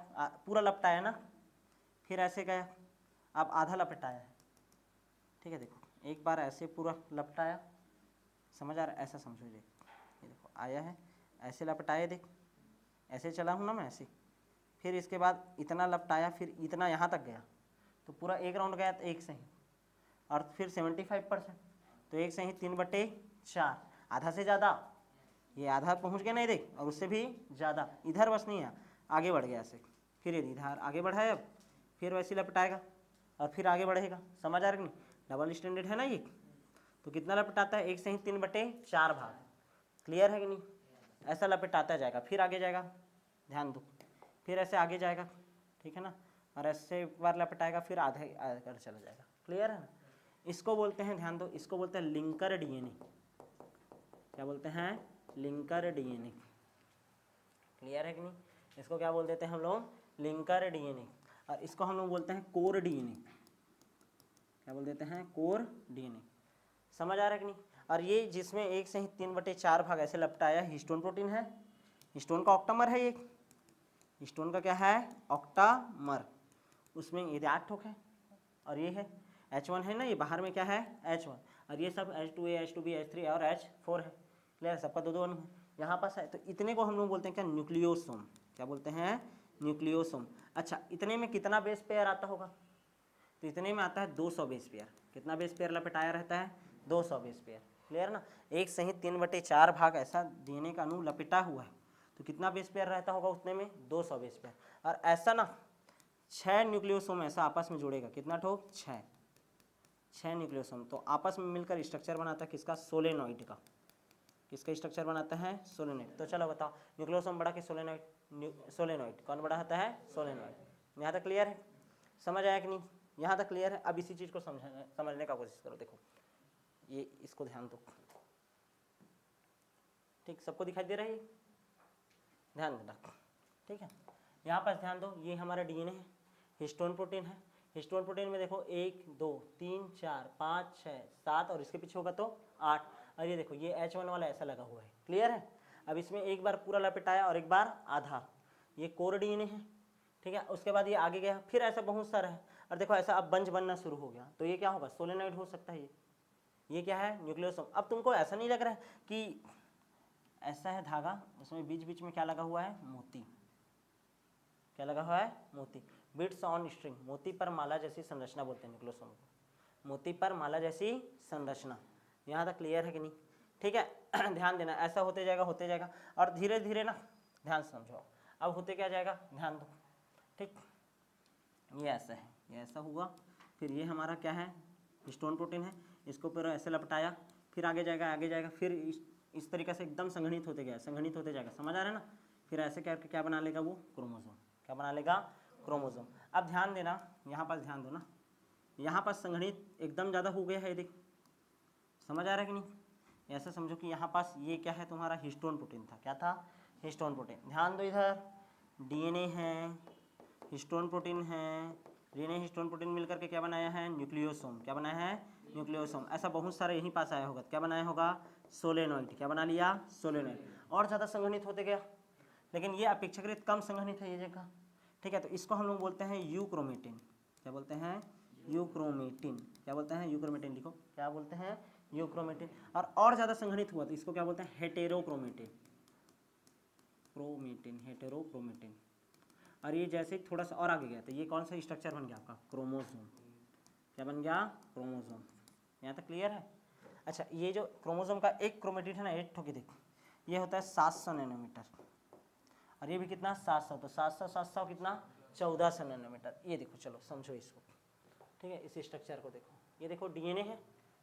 पूरा लपटाया ना, फिर ऐसे गया, अब आधा लपेटाया है, ठीक है। देखो एक बार ऐसे पूरा लपटाया, समझ आ रहा है, ऐसा समझो, ये देखो आया है, ऐसे लपटाए, देख ऐसे चला हूँ ना मैं, ऐसे, फिर इसके बाद इतना लपटाया, फिर इतना यहाँ तक गया, तो पूरा एक राउंड गया, तो एक से ही, और फिर 75%, तो एक से ही 3/4, आधा से ज़्यादा, ये आधा पहुँच गया नहीं देख, और उससे भी ज़्यादा, इधर बस नहीं है, आगे बढ़ गया ऐसे, फिर इधर आगे बढ़ाए, अब फिर वैसे लपटाएगा और फिर आगे बढ़ेगा, समझ आ रहा है कि नहीं, डबल स्टैंडर्ड है ना ये। तो कितना लपटाता है, एक से ही 3/4 भाग, क्लियर है कि नहीं, ऐसा लपेटाता जाएगा, फिर आगे जाएगा, ध्यान दो, फिर ऐसे आगे जाएगा, ठीक है ना, और ऐसे एक बार लपटाएगा, फिर आधे कर चला जाएगा, क्लियर है ना। इसको बोलते हैं, ध्यान दो, इसको बोलते हैं लिंकर डीएनए, क्या बोलते हैं, लिंकर डीएनए, क्लियर है कि नहीं। इसको क्या बोल देते हैं हम लोग, लिंकर डीएनए, और इसको हम लोग बोलते हैं कोर डीएनए, क्या बोल देते हैं, कोर डीएनए, समझ आ रहा है कि नहीं। और ये जिसमें एक से ही 3/4 भाग ऐसे लपटाया, हिस्टोन प्रोटीन है, हिस्टोन का ऑक्टामर है, ये हिस्टोन का क्या है, ऑक्टामर, उसमें ये 8 ठोक है, और ये है H1 है ना, ये बाहर में क्या है H1, और ये सब H2A, H2B, H3 और H4 है, क्लियर, सबका दो अणु है, यहाँ पास है। तो इतने को हम लोग बोलते हैं क्या, न्यूक्लियोसोम, क्या बोलते हैं, न्यूक्लियोसोम। अच्छा, इतने में कितना बेस पेयर आता होगा, तो इतने में आता है 200 बेस पेयर, कितना बेस पेयर लपेटाया रहता है, 200 बेस पेयर, क्लियर ना। एक से ही 3/4 भाग ऐसा डीएनए का अणु लपेटा हुआ है, तो कितना बेस पेयर रहता होगा उतने में, 200 बेस पेयर। और ऐसा ना 6 न्यूक्लियोसोम ऐसा आपस में जुड़ेगा, कितना ठोक, 6 न्यूक्लियोसोम, तो आपस में मिलकर स्ट्रक्चर बनाता है किसका, सोलेनॉइड का, किसका स्ट्रक्चर बनाता है, सोलेनॉइड। तो चलो बताओ, न्यूक्लियोसोम बड़ा कि सोलेनॉइड, सोलेनॉइड कौन बड़ा होता है, सोलेनॉइड। यहाँ तक क्लियर है, समझ आया कि नहीं, यहाँ तक क्लियर है। अब इसी चीज़ को समझने का कोशिश करो, देखो ये, इसको ध्यान दो, ठीक, सबको दिखाई दे रहा है, ध्यान देना, ठीक है। यहाँ पर ध्यान दो, ये हमारा डीएनए है, हिस्टोन प्रोटीन है, हिस्टोन प्रोटीन में देखो 1 2 3 4 5 6 7, और इसके पीछे होगा तो 8, और ये देखो ये H1 वाला ऐसा लगा हुआ है, क्लियर है। अब इसमें एक बार पूरा लपेटाया और एक बार आधा, ये कोर डीएनए है, ठीक है। उसके बाद ये आगे गया, फिर ऐसा बहुत सारा है, और देखो ऐसा अब बंच बनना शुरू हो गया, तो ये क्या होगा, सोलेनॉइड हो सकता है, ये क्या है, न्यूक्लियोसोम। अब तुमको ऐसा नहीं लग रहा है कि ऐसा है धागा, उसमें बीच बीच में क्या लगा हुआ है, मोती, क्या लगा हुआ है, मोती, बिट्स ऑन स्ट्रिंग, मोती पर माला जैसी संरचना बोलते हैं न्यूक्लियोसोम को, मोती पर माला जैसी संरचना। यहाँ तक क्लियर है कि नहीं, ठीक है। ध्यान देना, ऐसा होते जाएगा होते जाएगा, और धीरे धीरे ना, ध्यान से समझो, अब होते क्या जाएगा, ध्यान दो, ठीक, ये ऐसा है, ये ऐसा हुआ, फिर ये हमारा क्या है, हिस्टोन प्रोटीन है, इसको पूरा ऐसे लपटाया, फिर आगे जाएगा आगे जाएगा, फिर इस तरीके से एकदम संघनित होते गया, संघनित होते जाएगा, समझ आ रहा है ना। फिर ऐसे करके क्या बना लेगा वो, क्रोमोसोम, क्या बना लेगा, क्रोमोसोम। अब ध्यान देना, यहाँ पर ध्यान दो ना, यहाँ पर संघनित एकदम ज़्यादा हो गया है, देख, समझ आ रहा है कि नहीं। ऐसा समझो कि यहाँ पास ये क्या है, तुम्हारा हिस्टोन प्रोटीन था, क्या था, हिस्टोन प्रोटीन। ध्यान दो, इधर डीएनए है, हिस्टोन प्रोटीन है, डीएनए हिस्टोन प्रोटीन मिलकर के क्या बनाया है, न्यूक्लियोसोम, क्या बनाया है, न्यूक्लियोसोम। ऐसा बहुत सारा यहीं पास आया होगा, क्या बनाया होगा, सोलेनॉइड, क्या बना लिया, सोलेनॉइड। और ज़्यादा संघनित होते गया, लेकिन ये अपेक्षाकृत कम संघनित है ये जगह, ठीक है। तो इसको हम लोग बोलते हैं यूक्रोमेटिन, क्या बोलते हैं, यूक्रोमेटिन, क्या बोलते हैं, यूक्रोमेटिन, लिखो, क्या बोलते हैं, यूक्रोमेटिन। और ज़्यादा संघनित हुआ तो इसको क्या बोलते हैं, हेटेरोक्रोमेटिन, क्रोमेटिन, हेटेरोक्रोमेटिन। और ये जैसे थोड़ा सा और आगे गया तो ये कौन सा स्ट्रक्चर बन गया आपका, क्रोमोसोम, क्या बन गया, क्रोमोसोम। यहाँ तक क्लियर है। अच्छा, ये जो क्रोमोसोम का एक क्रोमेटिन है ना, एक ठोके देखो, ये होता है 700 नैनोमीटर, और ये भी कितना, 700, तो 700 कितना, 1400 नैनोमीटर। ये देखो, चलो समझो इसको, ठीक है। इस स्ट्रक्चर को देखो, ये देखो डीएनए है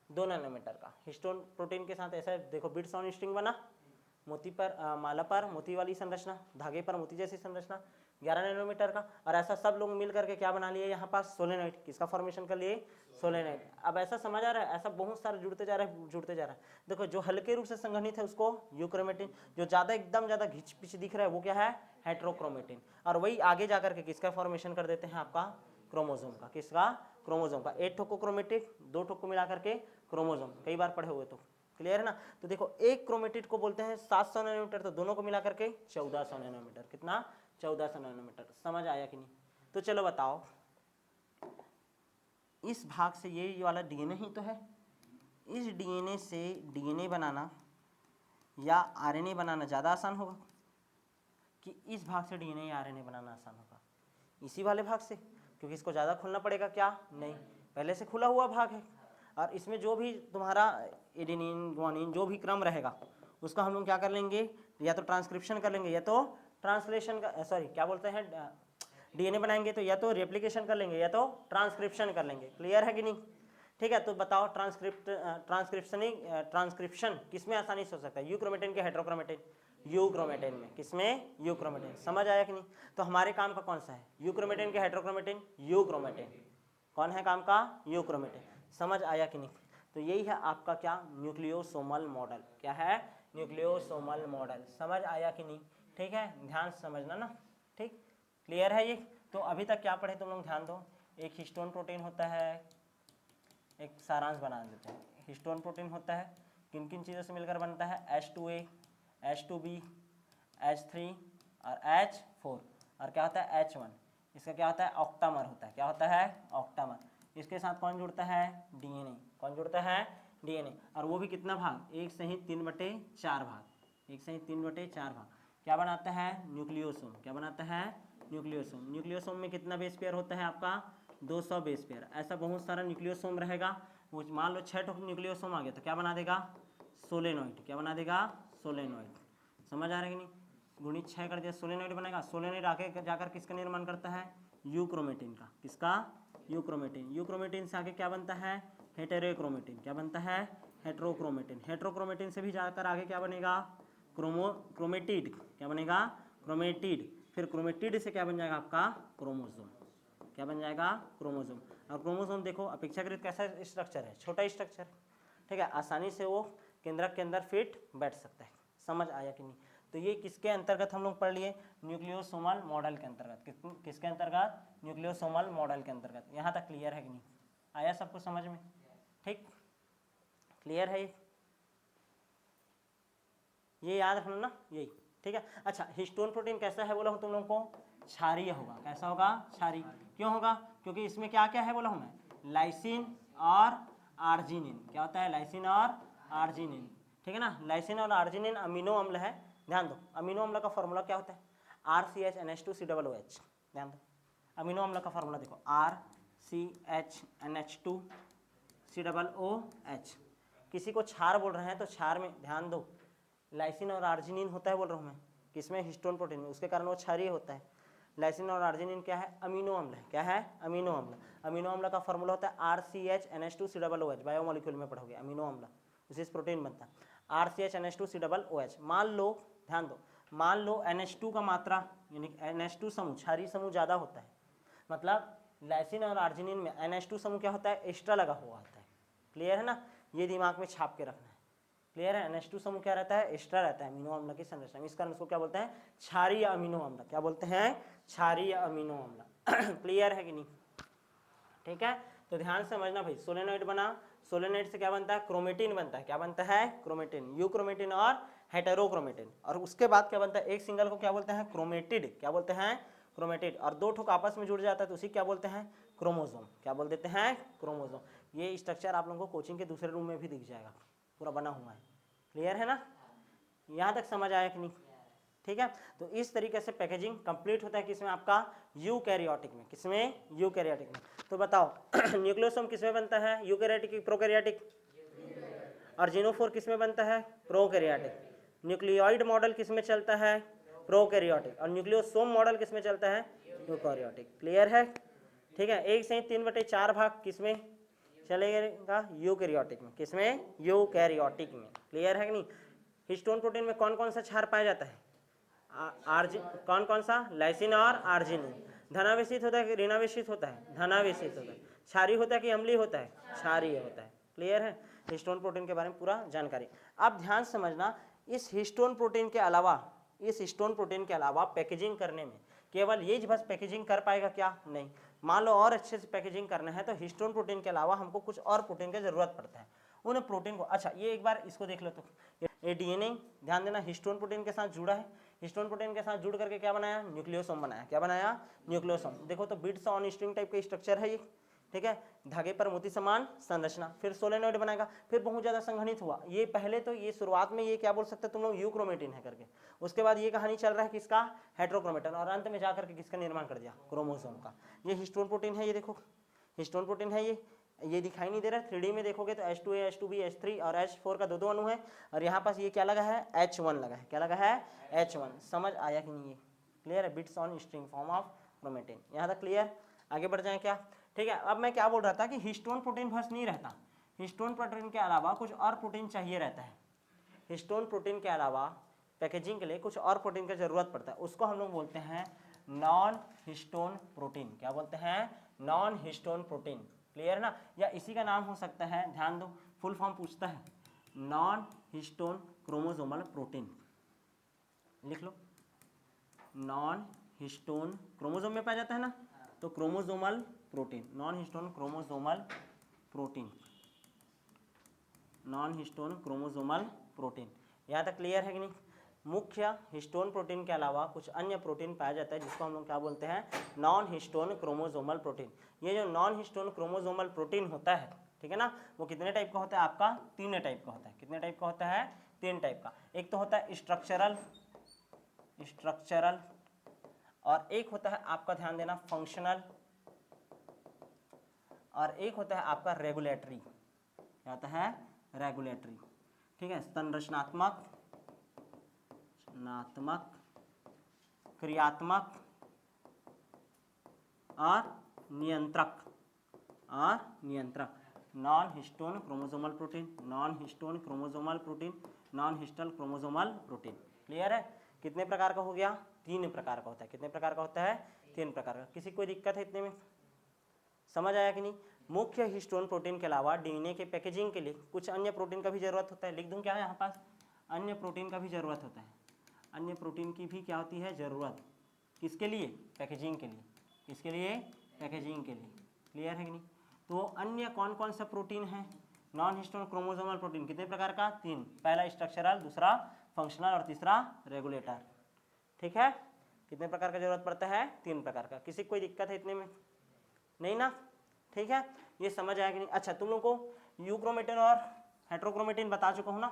2 नैनोमीटर का, हिस्टोन प्रोटीन के साथ ऐसा देखो बिट्स ऑन स्ट्रिंग बना, मोती पर माला पर मोती वाली संरचना, धागे पर मोती जैसी संरचना 11 नैनोमीटर का, और ऐसा सब लोग मिल करके क्या बना लिए यहाँ पास, सोलेनॉइड, किसका फॉर्मेशन कर लिए, सोलेनॉइड। अब ऐसा समझ आ रहा है, ऐसा बहुत सारे जुड़ते जा रहा है, जुड़ते जा रहा है। देखो जो हल्के रूप से संघनित है उसको यूक्रोमेटिन, जो ज़्यादा एकदम ज़्यादा घिच पिच दिख रहा है वो क्या है, हेट्रोक्रोमेटिन। और वही आगे जा करके किसका फॉर्मेशन कर देते हैं, आपका क्रोमोसोम का, किसका, क्रोमोसोम का। 8 ठोक को क्रोमेटिन, 2 ठोक को मिला करके क्रोमोसोम, कई बार पढ़े हुए तो, क्लियर है ना। तो देखो एक क्रोमेटिड को बोलते हैं 700 नैनोमीटर, तो दोनों को मिला करके 1400 नैनोमीटर। कितना? 1400 नैनोमीटर। समझ आया कि नहीं? तो चलो बताओ, इस भाग से ये वाला डीएनए ही तो है, इस डीएनए से डीएनए बनाना या आरएनए बनाना ज़्यादा आसान होगा कि इस भाग से डीएनए या आरएनए बनाना आसान होगा? इसी वाले भाग से, क्योंकि इसको ज़्यादा खोलना पड़ेगा। क्या? नहीं, पहले से खुला हुआ भाग है, और इसमें जो भी तुम्हारा एडेनिन ग्वानिन जो भी क्रम रहेगा उसका हम लोग क्या कर लेंगे, या तो ट्रांसक्रिप्शन कर लेंगे या तो ट्रांसलेशन का, सॉरी क्या बोलते हैं, डीएनए बनाएंगे तो या तो रेप्लिकेशन कर लेंगे या तो ट्रांसक्रिप्शन कर लेंगे। क्लियर है कि नहीं? ठीक है, तो बताओ ट्रांसक्रिप्शन किसमें आसानी से हो सकता है, यूक्रोमेटिन के हेट्रोक्रोमेटिन? यूक्रोमेटिन में। किसमें? यूक्रोमेटिन। समझ आया कि नहीं? तो हमारे काम का कौन सा है, यूक्रोमेटिन के हेट्रोक्रोमेटिन? यूक्रोमेटिन। कौन है काम का? यूक्रोमेटिन। समझ आया कि नहीं? तो यही है आपका क्या, न्यूक्लियोसोमल मॉडल। क्या है? न्यूक्लियोसोमल मॉडल। समझ आया कि नहीं? ठीक है, ध्यान से समझना ना। ठीक, क्लियर है ये? तो अभी तक क्या पढ़े तुम लोग, ध्यान दो। एक हिस्टोन प्रोटीन होता है, एक सारांश बना देते हैं। हिस्टोन प्रोटीन होता है, किन किन चीज़ों से मिलकर बनता है? H2A, H2B, H3 और H4, और क्या होता है? H1। इसका क्या होता है? ऑक्टामर होता है। क्या होता है? ऑक्टामर। इसके साथ कौन जुड़ता है? डीएनए। कौन जुड़ता है? डीएनए। और वो भी कितना भाग? 1/3/4 भाग। 1/3/4 भाग क्या बनाता है? न्यूक्लियोसोम। क्या बनाता है? न्यूक्लियोसोम। न्यूक्लियोसोम में कितना बेस पेयर होता है आपका? 200 बेस पेयर। ऐसा बहुत सारा न्यूक्लियोसोम रहेगा, वो मान लो 6 न्यूक्लियोसोम आ गया तो क्या बना देगा? सोलेनॉइड। क्या बना देगा? सोलेनॉइड। समझ आ रहा है कि नहीं? गुणित 6 कर दिया, सोलेनॉइड बनेगा। सोलेनॉइड आगे जाकर किसका निर्माण करता है? यूक्रोमेटिन का। किसका? यूक्रोमेटिन। यूक्रोमेटिन से आगे क्या बनता है? हेटेरोक्रोमेटिन। क्या बनता है? हेट्रोक्रोमेटिन। हेट्रोक्रोमेटिन से भी जाकर आगे क्या बनेगा? क्रोमेटिड। क्या बनेगा? क्रोमेटिड। फिर क्रोमेटिड से क्या बन जाएगा आपका? क्रोमोसोम। क्या बन जाएगा? क्रोमोसोम। और क्रोमोसोम देखो अपेक्षाकृत कैसा स्ट्रक्चर है? छोटा स्ट्रक्चर। ठीक है, आसानी से वो केंद्रक के अंदर फिट बैठ सकता है। समझ आया कि नहीं? तो ये किसके अंतर्गत हम लोग पढ़ लिए? न्यूक्लियोसोमल मॉडल के अंतर्गत। किसके अंतर्गत? न्यूक्लियोसोमल मॉडल के अंतर्गत। यहाँ तक क्लियर है कि नहीं? आया सबको समझ में? ठीक, क्लियर है ये याद रखना ना, यही। ठीक है, अच्छा हिस्टोन प्रोटीन कैसा है बोला हूँ तुम लोगों को? क्षारीय होगा। कैसा होगा? क्षारीय। क्यों होगा? क्योंकि इसमें क्या क्या है बोला हूँ मैं? लाइसिन और आर्जिनिन। क्या होता है? लाइसिन और आर्जिनिन। ठीक है ना, लाइसिन और आर्जिनिन अमीनो अम्ल है। ध्यान दो, अमीनो अम्ल का फॉर्मूला क्या होता है? RCHNH2COOH। ध्यान दो, अमीनो अम्ल का फॉर्मूला देखो, RCHNH2COOH। किसी को क्षार बोल रहे हैं तो क्षार में ध्यान दो, लाइसिन और आर्जिनिन होता है बोल रहा हूँ मैं। किसमें? हिस्टोन प्रोटीन में। उसके कारण वो क्षारीय होता है। लाइसिन और आर्जिनिन क्या है? अमीनो अम्ल है। क्या है? अमीनो अम्ल। अमीनो अम्ल का फॉर्मूला होता है RCHNH2COOH। बायोमोलिक्यूल में पढ़ोगे अमीनो अम्ल, उसी से प्रोटीन बनता है। RCHNH2COOH। मान लो, ध्यान दो, मान लो NH2 का मात्रा यानी NH2 समूह, क्षारीय समूह ज़्यादा होता है, मतलब लाइसिन और आर्जिनिन में NH2 समूह क्या होता है? एक्स्ट्रा लगा हुआ होता है। क्लियर है ना? ये दिमाग में छाप के रखना है। क्लियर है? NH2 समूह क्या रहता है? एक्स्ट्रा रहता है अमीनो अम्ल की संरचना में। इस कारण उसको क्या बोलते हैं? क्षारीय अमीनो अम्ल। क्या बोलते हैं? क्षारीय अमीनो अम्ल। क्लियर है कि नहीं? ठीक है, तो ध्यान से समझना भाई। सोलेनॉइड बना, सोलेनॉइड से क्या बनता है? क्रोमेटिन बनता है। क्या बनता है? क्रोमेटिन। यूक्रोमेटिन और हेटेरोक्रोमेटिन। और उसके बाद क्या बनता है? एक सिंगल को क्या बोलते हैं? क्रोमेटिड। क्या बोलते हैं? क्रोमेटिड। और दो ठोक आपस में जुड़ जाता है तो उसी क्या बोलते हैं? क्रोमोसोम। क्या बोल देते हैं? क्रोमोसोम। ये स्ट्रक्चर आप लोगों को कोचिंग के दूसरे रूम में भी दिख जाएगा, पूरा बना हुआ है। क्लियर है ना? यहाँ तक समझ आया कि नहीं? ठीक है, तो इस तरीके से पैकेजिंग कंप्लीट होता है किसमें? आपका यूकैरियोटिक में। किसमें? यूकैरियोटिक में। तो बताओ न्यूक्लियोसोम किसमें बनता है? Eukaryotic, prokaryotic? और जीनोफोर किसमें बनता है? प्रोकैरियोटिक। न्यूक्लियोइड मॉडल किसमें चलता है? प्रोकैरियोटिक। और न्यूक्लियोसोम मॉडल किसमें चलता है? यूकैरियोटिक। क्लियर है? ठीक है, 1/3/4 भाग किसमें चलेगा? यूकैरियोटिक में। किसमें? यूकैरियोटिक में। क्लियर है कि नहीं? हिस्टोन प्रोटीन में कौन कौन सा क्षार पाया जाता है? कौन कौन सा? लाइसिन और आर्जिनिन। धनावेशित होता है कि ऋणावेशित होता है? धनावेशित होता है। क्षारीय होता है कि अम्लीय होता है? क्षारीय होता है। क्लियर है? हिस्टोन प्रोटीन के बारे में पूरा जानकारी। अब ध्यान समझना, इस हिस्टोन प्रोटीन के अलावा, इस हिस्टोन प्रोटीन के अलावा पैकेजिंग करने में केवल ये बस पैकेजिंग कर पाएगा क्या? नहीं। मान लो और अच्छे से पैकेजिंग करना है तो हिस्टोन प्रोटीन के अलावा हमको कुछ और प्रोटीन की जरूरत पड़ता है। उन प्रोटीन को। अच्छा ये एक बार इसको देख लो, तो ये डीएनए ध्यान देना हिस्टोन प्रोटीन के साथ जुड़ा है, हिस्टोन प्रोटीन के साथ जुड़ करके क्या बनाया, न्यूक्लियोसोम बनाया। क्या बनाया, न्यूक्लियोसोम। देखो तो बिट्स ऑन स्ट्रिंग टाइप का स्ट्रक्चर है ये, ठीक है, धागे पर मोती समान संरचना, फिर सोलेनोइड बनाएगा, फिर बहुत ज्यादा संघनित हुआ। ये पहले तो ये शुरुआत में ये क्या बोल सकते हैं तुम लोग, यूक्रोमेटिन है करके, उसके बाद ये कहानी चल रहा है किसका, हेट्रोक्रोमेटिन, और अंत में जाकर के किसका निर्माण कर दिया, क्रोमोसोम का। ये हिस्टोन प्रोटीन है, ये देखो हिस्टोन प्रोटीन है ये दिखाई नहीं दे रहा है, 3D में देखोगे तो H2A, H2B, H3 और H4 का दो अणु है, और यहाँ पास ये क्या लगा है, H1 लगा है। क्या लगा है, H1। समझ आया कि नहीं, ये क्लियर है, beads on string form of chromatin. यहाँ तक क्लियर, आगे बढ़ जाए क्या, ठीक है। अब मैं क्या बोल रहा था कि हिस्टोन प्रोटीन बस नहीं रहता, हिस्टोन प्रोटीन के अलावा कुछ और प्रोटीन चाहिए रहता है। हिस्टोन प्रोटीन के अलावा पैकेजिंग के लिए कुछ और प्रोटीन की जरूरत पड़ता है, उसको हम लोग बोलते हैं नॉन हिस्टोन प्रोटीन। क्या बोलते हैं, नॉन हिस्टोन प्रोटीन। क्लियर ना, या इसी का नाम हो सकता है, ध्यान दो फुल फॉर्म पूछता है, नॉन हिस्टोन क्रोमोसोमल प्रोटीन। लिख लो, नॉन हिस्टोन क्रोमोसोम में पाया जाता है ना, तो chromosomal protein, non histone chromosomal protein, non histone chromosomal protein. यहाँ तक क्लियर है कि नहीं। मुख्य हिस्टोन प्रोटीन के अलावा कुछ अन्य प्रोटीन पाया जाता है जिसको हम लोग क्या बोलते हैं, नॉन हिस्टोन क्रोमोसोमल प्रोटीन। ये जो नॉन हिस्टोन क्रोमोसोमल प्रोटीन होता है, ठीक है ना, वो कितने टाइप का होता है आपका, 3 टाइप का होता है। कितने टाइप का होता है, 3 टाइप का। एक तो होता है स्ट्रक्चरल, और एक होता है आपका ध्यान देना फंक्शनल, और एक होता है आपका रेगुलेटरी। क्या होता है, रेगुलेटरी, ठीक है। संरचनात्मक, क्रियात्मक और नियंत्रक, non histone chromosomal protein, non histone chromosomal protein, non histone chromosomal protein. Clear है, कितने प्रकार का हो गया, 3 प्रकार का होता है। कितने प्रकार का होता है, 3 प्रकार का। किसी कोई दिक्कत है इतने में, समझ आया कि नहीं। मुख्य हिस्टोन प्रोटीन के अलावा डीएनए के पैकेजिंग के लिए कुछ अन्य प्रोटीन का भी जरूरत होता है। लिख दूं क्या है यहाँ पास, अन्य प्रोटीन का भी जरूरत होता है। अन्य प्रोटीन की भी क्या होती है, जरूरत, किसके लिए, पैकेजिंग के लिए। किसके लिए, पैकेजिंग के लिए। क्लियर है कि नहीं। तो अन्य कौन कौन सा प्रोटीन है, नॉन हिस्टोन क्रोमोसोमल प्रोटीन कितने प्रकार का, 3। पहला स्ट्रक्चरल, दूसरा फंक्शनल और तीसरा रेगुलेटर। ठीक है, कितने प्रकार का जरूरत पड़ता है, 3 प्रकार का। किसी कोई दिक्कत है इतने में, नहीं ना, ठीक है, ये समझ आया कि नहीं। अच्छा तुम लोग को यूक्रोमेटिन और हेट्रोक्रोमेटिन बता चुका हूँ ना।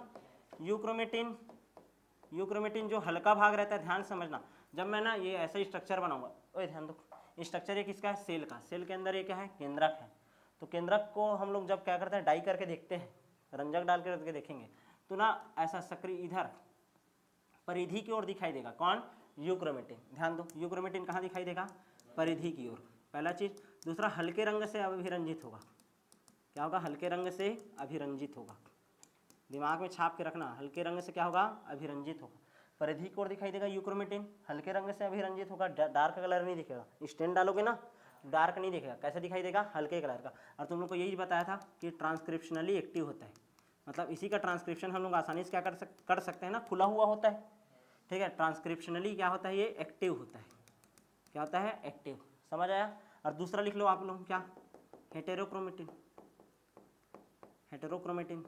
यूक्रोमेटिन जो हल्का भाग रहता है, ध्यान समझना, जब मैं ना ये ऐसा स्ट्रक्चर बनाऊंगा, ओए ध्यान दो, स्ट्रक्चर ये किसका है, सेल का। सेल के अंदर ये क्या है, केंद्रक है। तो केंद्रक को हम लोग जब क्या करते हैं, डाई करके देखते हैं, रंजक डाल करके देखेंगे, तो ना ऐसा सक्रिय इधर परिधि की ओर दिखाई देगा। कौन, यूक्रोमेटिन। ध्यान दो, यूक्रोमेटिन कहाँ दिखाई देगा, परिधि की ओर, पहला चीज। दूसरा हल्के रंग से अभिरंजित होगा। क्या होगा, हल्के रंग से अभिरंजित होगा। दिमाग में छाप के रखना, हल्के रंग से क्या होगा, अभिरंजित होगा। परिधि की ओर दिखाई देगा यूक्रोमेटिन, हल्के रंग से अभिरंजित होगा, डार्क कलर नहीं दिखेगा। स्टेन डालोगे ना, डार्क नहीं दिखेगा, कैसे दिखाई देगा, हल्के कलर का। और तुम लोग को यही बताया था कि ट्रांसक्रिप्शनली एक्टिव होता है, मतलब इसी का ट्रांसक्रिप्शन हम लोग आसानी से क्या कर सकते हैं ना, खुला हुआ होता है। ठीक है, ट्रांसक्रिप्शनली क्या होता है, ये एक्टिव होता है। क्या होता है, एक्टिव। समझ आया। और दूसरा लिख लो आप लोग, क्या, हेटेरोक्रोमेटिन। हेटेरोक्रोमेटिन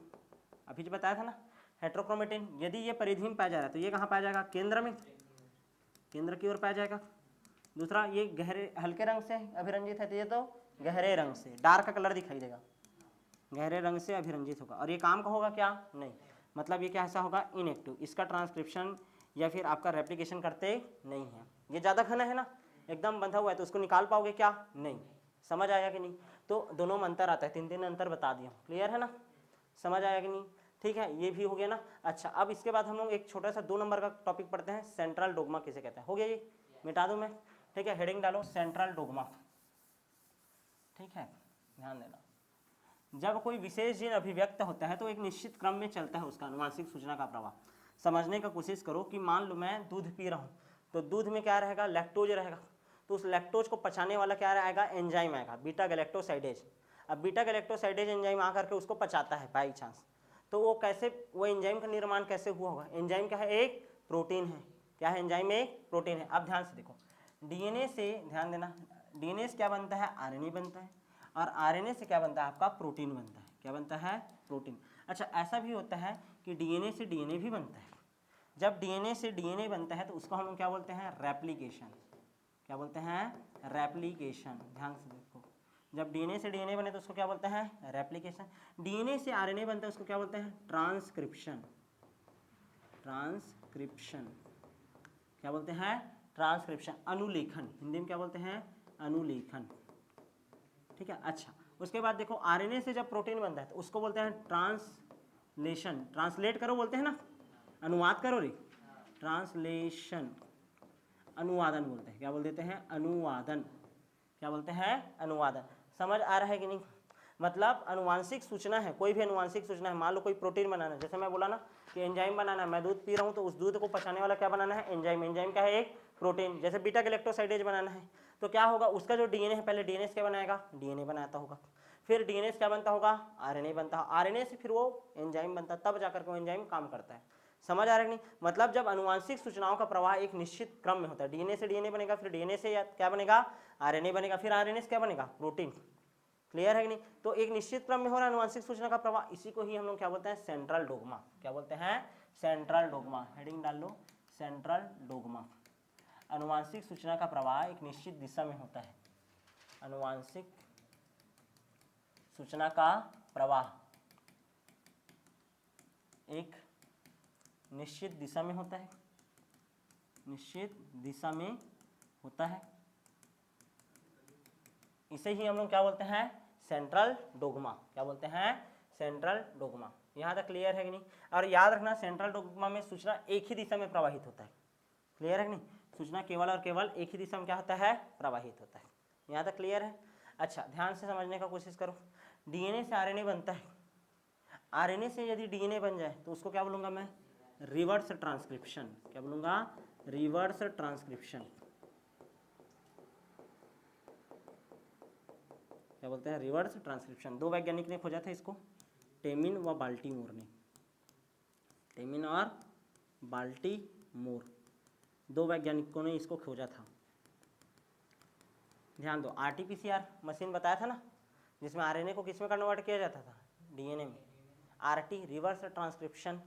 अभी जो बताया था ना, हेटेरोक्रोमेटिन यदि ये परिधि में पाया जा रहा है तो ये कहाँ पाया जाएगा, केंद्र में, केंद्र की ओर पाया जाएगा। दूसरा ये गहरे हल्के रंग से अभिरंजित है, तो ये तो गहरे रंग से, डार्क कलर दिखाई देगा, गहरे रंग से अभिरंजित होगा। और ये काम का होगा क्या, नहीं, मतलब ये क्या ऐसा होगा, इनएक्टिव। इसका ट्रांसक्रिप्शन या फिर आपका रेप्लिकेशन करते नहीं है। ये ज़्यादा घना है ना, एकदम बंधा हुआ है, तो उसको निकाल पाओगे क्या, नहीं। समझ आया कि नहीं। तो दोनों में अंतर आता है, 3 अंतर बता दिया, क्लियर है ना, समझ आया कि नहीं। ठीक है, ये भी हो गया ना। अच्छा अब इसके बाद हम लोग एक छोटा सा 2 नंबर का टॉपिक पढ़ते हैं, सेंट्रल डोग्मा किसे कहते हैं। हो गया, ये मिटा दूं मैं, ठीक है, हेडिंग डालो सेंट्रल डोग्मा। ठीक है, ध्यान देना, जब कोई विशेष जीन अभिव्यक्त होता है तो एक निश्चित क्रम में चलता है उसका अनुवांशिक सूचना का प्रवाह। समझने का कोशिश करो कि मान लो मैं दूध पी रहा हूँ, तो दूध में क्या रहेगा, लैक्टोज रहेगा। तो उस लैक्टोज को पचाने वाला क्या आएगा, एंजाइम आएगा, बीटा गैलेक्टोसाइडेज। अब बीटा गैलेक्टोसाइडेज एंजाइम आकर के उसको पचाता है बाई चांस। तो वो कैसे, वो एंजाइम का निर्माण कैसे हुआ होगा, एंजाइम क्या है, एक प्रोटीन है। क्या है, एंजाइम एक प्रोटीन है। अब ध्यान से देखो, डीएनए से, ध्यान देना, डीएनए से क्या बनता है, आरएनए बनता है, और आरएनए से क्या बनता है, आपका प्रोटीन बनता है। क्या बनता है, प्रोटीन। अच्छा, ऐसा भी होता है कि डीएनए से डीएनए भी बनता है। जब डीएनए से डीएनए बनता है तो उसको हम लोग क्या बोलते हैं, रेप्लिकेशन। क्या बोलते हैं, रेप्लिकेशन। ध्यान से देखो, जब डीएनए से डीएनए बने तो उसको क्या बोलते हैं, रेप्लिकेशन। डीएनए से आरएनए बनता है उसको क्या बोलते हैं, ट्रांसक्रिप्शन। ट्रांसक्रिप्शन क्या बोलते हैं, ट्रांसक्रिप्शन, अनुलेखन। हिंदी में क्या बोलते हैं, अनुलेखन। ठीक है। अच्छा, उसके बाद देखो आरएनए से जब प्रोटीन बनता है तो उसको बोलते हैं ट्रांसलेशन। ट्रांसलेट करो बोलते हैं ना, अनुवाद करो रे, ट्रांसलेशन, अनुवादन बोलते हैं। क्या बोल देते हैं, अनुवादन। क्या बोलते हैं, अनुवादन। समझ आ रहा है कि नहीं? मतलब अनुवांशिक सूचना है, कोई भी अनुवांशिक सूचना है। मान लो कोई प्रोटीन बनाना है, जैसे मैं बोला ना कि एंजाइम बनाना है, मैं दूध पी रहा हूँ तो उस दूध को पचाने वाला क्या बनाना है, एंजाइम। एंजाइम क्या है, एक प्रोटीन। जैसे बीटा गैलेक्टोसाइडेज बनाना है तो क्या होगा, उसका जो डीएनए है, पहले डीएनए क्या बनाएगा, डीएनए बनाता होगा, फिर डीएनए क्या बनता होगा, आरएनए बनता है, आरएनए से फिर वो एंजाइम बनता है, तब जाकर के वो एंजाइम काम करता है। समझ आ रहा है नहीं? मतलब जब अनुवांशिक सूचनाओं का प्रवाह एक निश्चित क्रम में होता है, डीएनए से डीएनए बनेगा, फिर डीएनए से क्या बनेगा, आरएनए बनेगा, फिर आरएनए से क्या बनेगा, प्रोटीन। क्लियर है कि नहीं? तो एक निश्चित क्रम में हो रहा है अनुवांशिक सूचना का प्रवाह, इसी को ही हम लोग क्या बोलते हैं, सेंट्रल डोग्मा। क्या बोलते हैं, सेंट्रल डोग्मा। हेडिंग डाल लो, सेंट्रल डोग्मा। अनुवांशिक सूचना का प्रवाह एक निश्चित दिशा में होता है। अनुवांशिक सूचना का प्रवाह एक निश्चित दिशा में होता है, निश्चित दिशा में होता है। इसे ही हम लोग क्या बोलते हैं, सेंट्रल डोग्मा। क्या बोलते हैं, सेंट्रल डोग्मा। यहाँ तक क्लियर है कि नहीं? और याद रखना, सेंट्रल डोग्मा में सूचना एक ही दिशा में प्रवाहित होता है। क्लियर है कि नहीं? सूचना केवल और केवल एक ही दिशा में क्या होता है, प्रवाहित होता है। यहाँ तक क्लियर है? अच्छा, ध्यान से समझने का कोशिश करो। डीएनए से आरएनए बनता है, आरएनए से यदि डीएनए बन जाए तो उसको क्या बोलूँगा मैं, रिवर्स ट्रांसक्रिप्शन। क्या बोलूँगा, रिवर्स ट्रांसक्रिप्शन। क्या बोलते हैं, रिवर्स ट्रांसक्रिप्शन। दो वैज्ञानिक ने खोजा था इसको, टेमिन व बाल्टीमोर ने। टेमिन और बाल्टीमोर, दो वैज्ञानिकों ने इसको खोजा था। ध्यान दो, आरटीपीसीआर मशीन बताया था ना, जिसमें आरएनए को किस में कन्वर्ट किया जाता था, डीएनए में। RT, reverse transcription,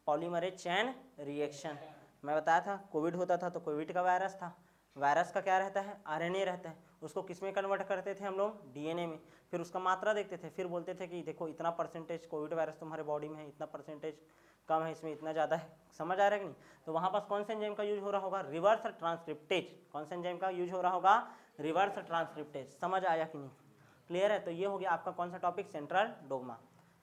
polymerase chain reaction. मैं बताया था कोविड होता था तो कोविड का वायरस था, वायरस का क्या रहता है, आरएनए रहता है, उसको किस में कन्वर्ट करते थे हम लोग, डीएनए में। फिर उसका मात्रा देखते थे, फिर बोलते थे कि देखो इतना परसेंटेज कोविड वायरस तुम्हारे बॉडी में है, इतना परसेंटेज कम है, इसमें इतना ज़्यादा है। समझ आ रहा है कि नहीं? तो वहाँ पास कौन से एंजाइम का यूज हो रहा होगा, रिवर्स ट्रांसक्रिप्टेज। कौन से एंजाइम का यूज हो रहा होगा, रिवर्स ट्रांसक्रिप्टेज। समझ आया कि नहीं? क्लियर है? तो ये हो गया आपका कौन सा टॉपिक, सेंट्रल डोग्मा।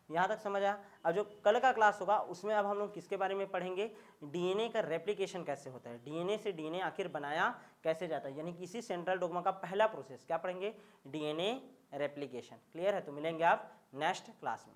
यहाँ तक समझ आया? अब जो कल का क्लास होगा उसमें अब हम लोग किसके बारे में पढ़ेंगे, डीएनए का रेप्लिकेशन कैसे होता है, डीएनए से डीएनए आखिर बनाया कैसे जाता है, यानी किसी सेंट्रल डोग्मा का पहला प्रोसेस क्या पढ़ेंगे, डीएनए रेप्लिकेशन। क्लियर है? तो मिलेंगे आप नेक्स्ट क्लास में।